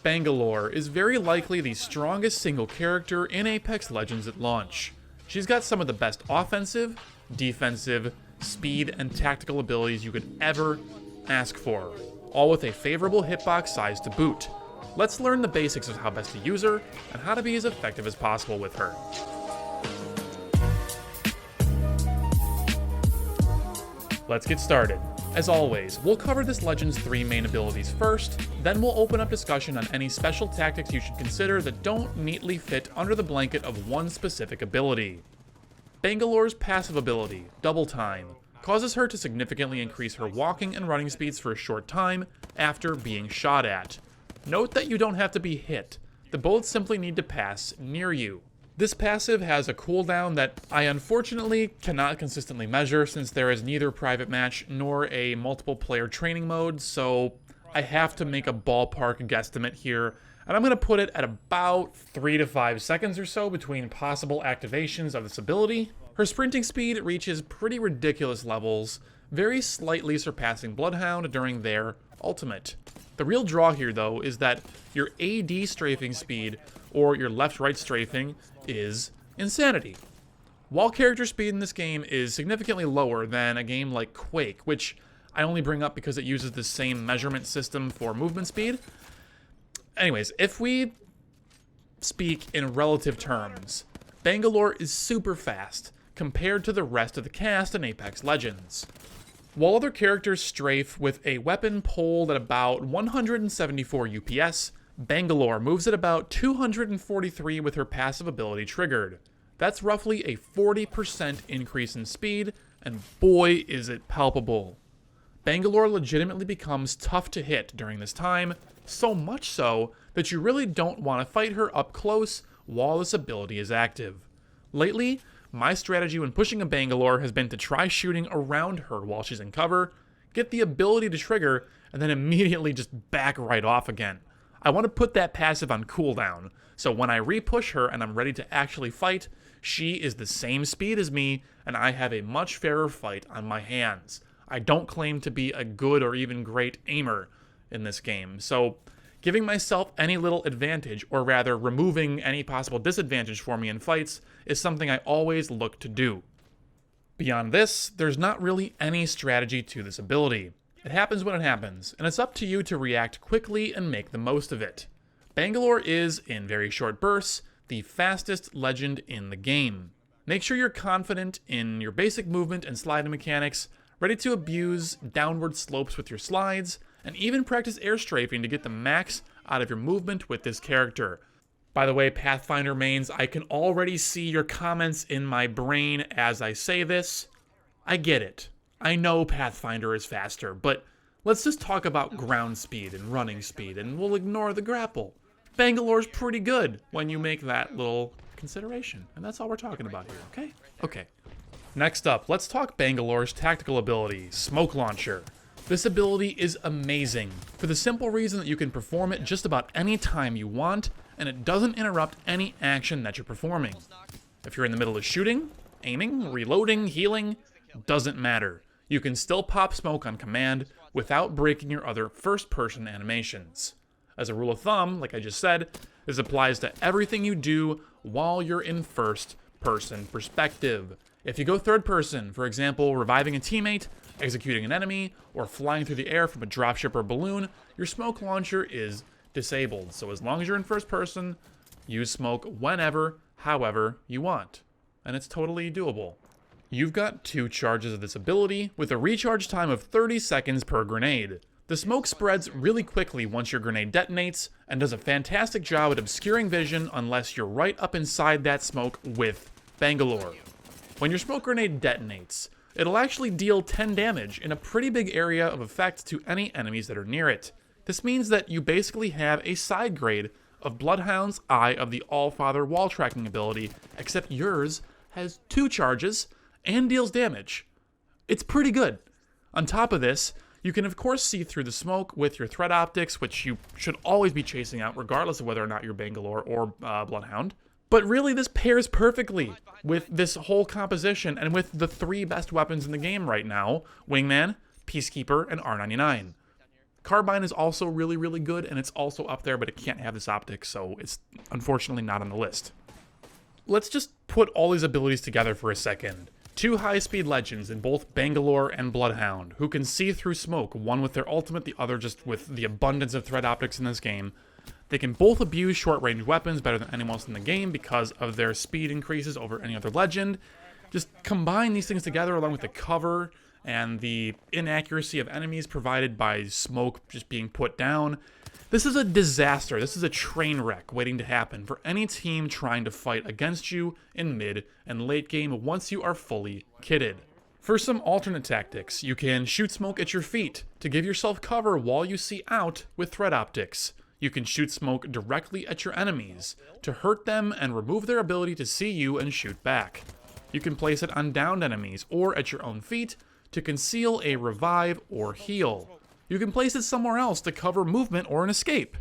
Bangalore is very likely the strongest single character in Apex Legends at launch. She's got some of the best offensive, defensive, speed, and tactical abilities you could ever ask for, all with a favorable hitbox size to boot. Let's learn the basics of how best to use her, and how to be as effective as possible with her. Let's get started. As always, we'll cover this Legend's 3 main abilities first, then we'll open up discussion on any special tactics you should consider that don't neatly fit under the blanket of one specific ability. Bangalore's passive ability, Double Time, causes her to significantly increase her walking and running speeds for a short time after being shot at. Note that you don't have to be hit, the bullets simply need to pass near you. This passive has a cooldown that I unfortunately cannot consistently measure since there is neither private match nor a multiple player training mode, so I have to make a ballpark guesstimate here, and I'm going to put it at about 3 to 5 seconds or so between possible activations of this ability. Her sprinting speed reaches pretty ridiculous levels, very slightly surpassing Bloodhound during their ultimate. The real draw here though is that your AD strafing speed, or your left-right strafing, is insanity. While character speed in this game is significantly lower than a game like Quake, which I only bring up because it uses the same measurement system for movement speed. Anyways, if we speak in relative terms, Bangalore is super fast compared to the rest of the cast in Apex Legends. While other characters strafe with a weapon pulled at about 174 UPS, Bangalore moves at about 243 with her passive ability triggered. That's roughly a 40% increase in speed, and boy is it palpable. Bangalore legitimately becomes tough to hit during this time, so much so that you really don't want to fight her up close while this ability is active. Lately, my strategy when pushing a Bangalore has been to try shooting around her while she's in cover, get the ability to trigger, and then immediately just back right off again. I want to put that passive on cooldown, so when I re-push her and I'm ready to actually fight, she is the same speed as me, and I have a much fairer fight on my hands. I don't claim to be a good or even great aimer in this game, so giving myself any little advantage, or rather removing any possible disadvantage for me in fights, is something I always look to do. Beyond this, there's not really any strategy to this ability. It happens when it happens, and it's up to you to react quickly and make the most of it. Bangalore is, in very short bursts, the fastest Legend in the game. Make sure you're confident in your basic movement and sliding mechanics, ready to abuse downward slopes with your slides, and even practice air strafing to get the max out of your movement with this character. By the way, Pathfinder mains, I can already see your comments in my brain as I say this. I get it. I know Pathfinder is faster, but let's just talk about ground speed and running speed, and we'll ignore the grapple. Bangalore's pretty good when you make that little consideration, and that's all we're talking about here, okay? Okay. Next up, let's talk Bangalore's tactical ability, Smoke Launcher. This ability is amazing, for the simple reason that you can perform it just about any time you want, and it doesn't interrupt any action that you're performing. If you're in the middle of shooting, aiming, reloading, healing, doesn't matter. You can still pop smoke on command without breaking your other first-person animations. As a rule of thumb, like I just said, this applies to everything you do while you're in first-person perspective. If you go third-person, for example, reviving a teammate, executing an enemy, or flying through the air from a dropship or balloon, your smoke launcher is disabled. So as long as you're in first-person, use smoke whenever, however you want. And it's totally doable. You've got 2 charges of this ability, with a recharge time of 30 seconds per grenade. The smoke spreads really quickly once your grenade detonates, and does a fantastic job at obscuring vision unless you're right up inside that smoke with Bangalore. When your smoke grenade detonates, it'll actually deal 10 damage in a pretty big area of effect to any enemies that are near it. This means that you basically have a side grade of Bloodhound's Eye of the Allfather wall tracking ability, except yours has 2 charges and deals damage. It's pretty good. On top of this, you can of course see through the smoke with your threat optics, which you should always be chasing out regardless of whether or not you're Bangalore or Bloodhound. But really this pairs perfectly with this whole composition and with the 3 best weapons in the game right now, Wingman, Peacekeeper, and R99. Carbine is also really, really good, and it's also up there, but it can't have this optic, so it's unfortunately not on the list. Let's just put all these abilities together for a second. Two high-speed legends in both Bangalore and Bloodhound, who can see through smoke, one with their ultimate, the other just with the abundance of threat optics in this game. They can both abuse short-range weapons better than anyone else in the game because of their speed increases over any other legend. Just combine these things together along with the cover and the inaccuracy of enemies provided by smoke just being put down. This is a disaster. This is a train wreck waiting to happen for any team trying to fight against you in mid and late game once you are fully kitted. For some alternate tactics, you can shoot smoke at your feet to give yourself cover while you see out with threat optics. You can shoot smoke directly at your enemies to hurt them and remove their ability to see you and shoot back. You can place it on downed enemies or at your own feet to conceal a revive or heal. You can place it somewhere else to cover movement or an escape.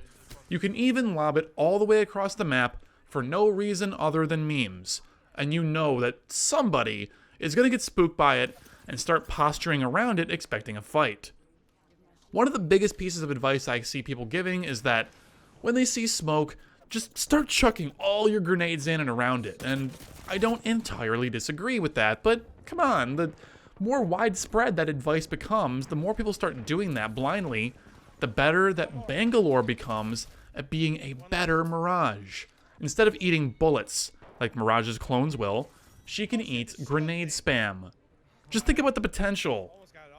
You can even lob it all the way across the map for no reason other than memes. And you know that somebody is going to get spooked by it and start posturing around it expecting a fight. One of the biggest pieces of advice I see people giving is that when they see smoke, just start chucking all your grenades in and around it. And I don't entirely disagree with that, but come on, the more widespread that advice becomes, the more people start doing that blindly, the better that Bangalore becomes at being a better Mirage. Instead of eating bullets, like Mirage's clones will, she can eat grenade spam. Just think about the potential.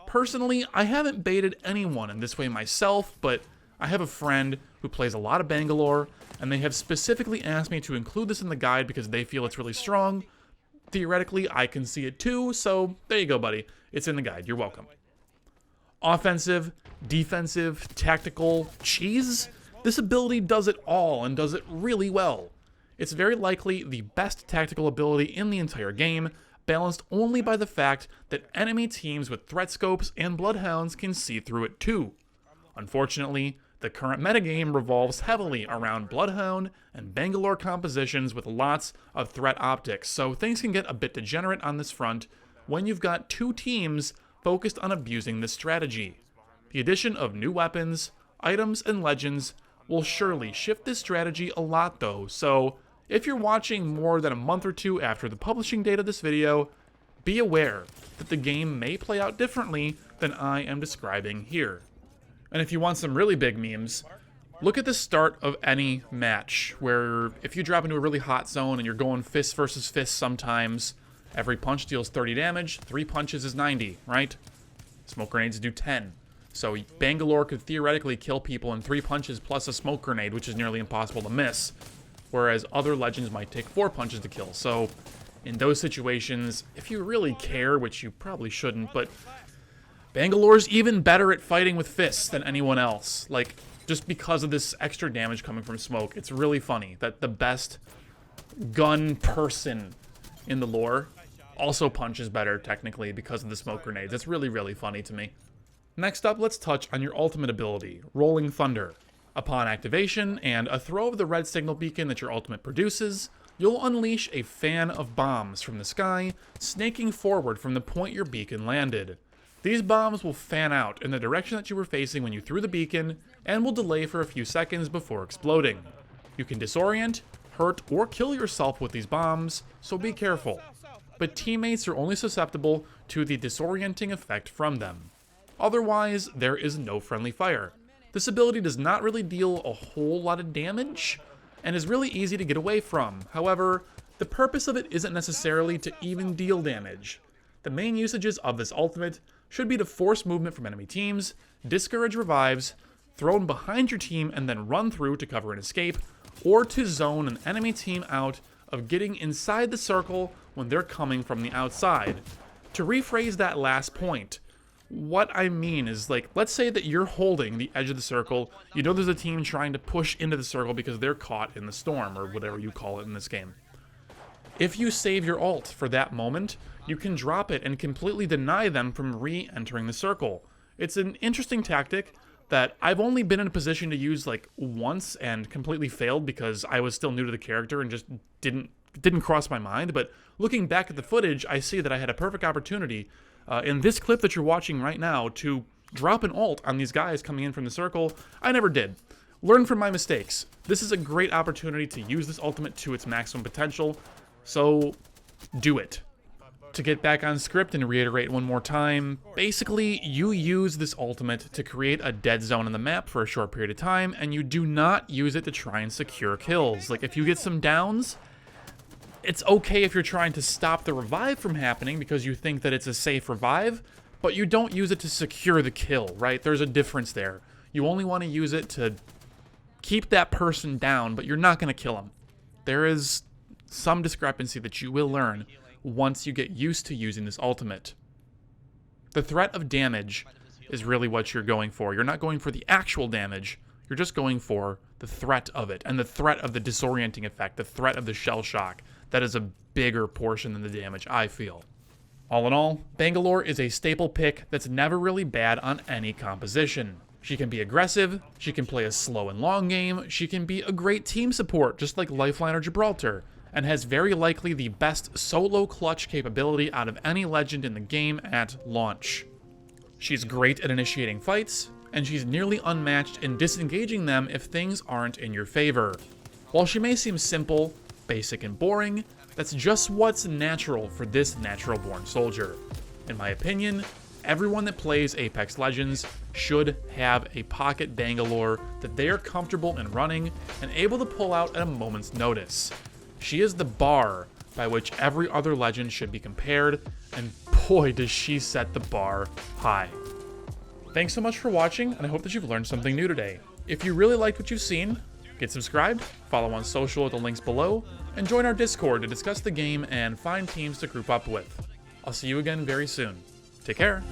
Personally, I haven't baited anyone in this way myself, but I have a friend who plays a lot of Bangalore, and they have specifically asked me to include this in the guide because they feel it's really strong. Theoretically, I can see it too, so there you go, buddy. It's in the guide. You're welcome. Offensive, defensive, tactical, cheese? This ability does it all and does it really well. It's very likely the best tactical ability in the entire game, balanced only by the fact that enemy teams with threat scopes and bloodhounds can see through it too. Unfortunately, the current metagame revolves heavily around Bloodhound and Bangalore compositions with lots of threat optics, so things can get a bit degenerate on this front when you've got two teams focused on abusing this strategy. The addition of new weapons, items, and legends will surely shift this strategy a lot though, so if you're watching more than a month or two after the publishing date of this video, be aware that the game may play out differently than I am describing here. And if you want some really big memes, look at the start of any match, where if you drop into a really hot zone and you're going fist versus fist sometimes, every punch deals 30 damage, 3 punches is 90, right? Smoke grenades do 10. So Bangalore could theoretically kill people in 3 punches plus a smoke grenade, which is nearly impossible to miss, whereas other legends might take 4 punches to kill. So in those situations, if you really care, which you probably shouldn't, but Bangalore's even better at fighting with fists than anyone else. Like, just because of this extra damage coming from smoke. It's really funny that the best gun person in the lore also punches better, technically, because of the smoke grenades. It's really, really funny to me. Next up, let's touch on your ultimate ability, Rolling Thunder. Upon activation and a throw of the red signal beacon that your ultimate produces, you'll unleash a fan of bombs from the sky, snaking forward from the point your beacon landed. These bombs will fan out in the direction that you were facing when you threw the beacon, and will delay for a few seconds before exploding. You can disorient, hurt, or kill yourself with these bombs, so be careful. But teammates are only susceptible to the disorienting effect from them. Otherwise, there is no friendly fire. This ability does not really deal a whole lot of damage, and is really easy to get away from. However, the purpose of it isn't necessarily to even deal damage. The main usages of this ultimate should be to force movement from enemy teams, discourage revives, thrown behind your team and then run through to cover an escape, or to zone an enemy team out of getting inside the circle when they're coming from the outside. To rephrase that last point, what I mean is, like, let's say that you're holding the edge of the circle, you know there's a team trying to push into the circle because they're caught in the storm, or whatever you call it in this game. If you save your ult for that moment, you can drop it and completely deny them from re-entering the circle. It's an interesting tactic that I've only been in a position to use like once and completely failed because I was still new to the character and just didn't cross my mind. But looking back at the footage, I see that I had a perfect opportunity in this clip that you're watching right now to drop an ult on these guys coming in from the circle. I never did. Learn from my mistakes. This is a great opportunity to use this ultimate to its maximum potential, so do it. To get back on script and reiterate one more time, basically you use this ultimate to create a dead zone on the map for a short period of time, and you do not use it to try and secure kills. Like, if you get some downs, it's okay if you're trying to stop the revive from happening because you think that it's a safe revive, but you don't use it to secure the kill, right? There's a difference there. You only want to use it to keep that person down, but you're not going to kill him. There is some discrepancy that you will learn once you get used to using this ultimate. The threat of damage is really what you're going for. You're not going for the actual damage, you're just going for the threat of it, and the threat of the disorienting effect, the threat of the shell shock. That is a bigger portion than the damage, I feel. All in all, Bangalore is a staple pick that's never really bad on any composition. She can be aggressive, she can play a slow and long game, she can be a great team support, just like Lifeline or Gibraltar, and has very likely the best solo clutch capability out of any legend in the game at launch. She's great at initiating fights, and she's nearly unmatched in disengaging them if things aren't in your favor. While she may seem simple, basic, and boring, that's just what's natural for this natural-born soldier. In my opinion, everyone that plays Apex Legends should have a pocket Bangalore that they are comfortable in running and able to pull out at a moment's notice. She is the bar by which every other legend should be compared, and boy does she set the bar high. Thanks so much for watching, and I hope that you've learned something new today. If you really liked what you've seen, get subscribed, follow on social at the links below, and join our Discord to discuss the game and find teams to group up with. I'll see you again very soon. Take care.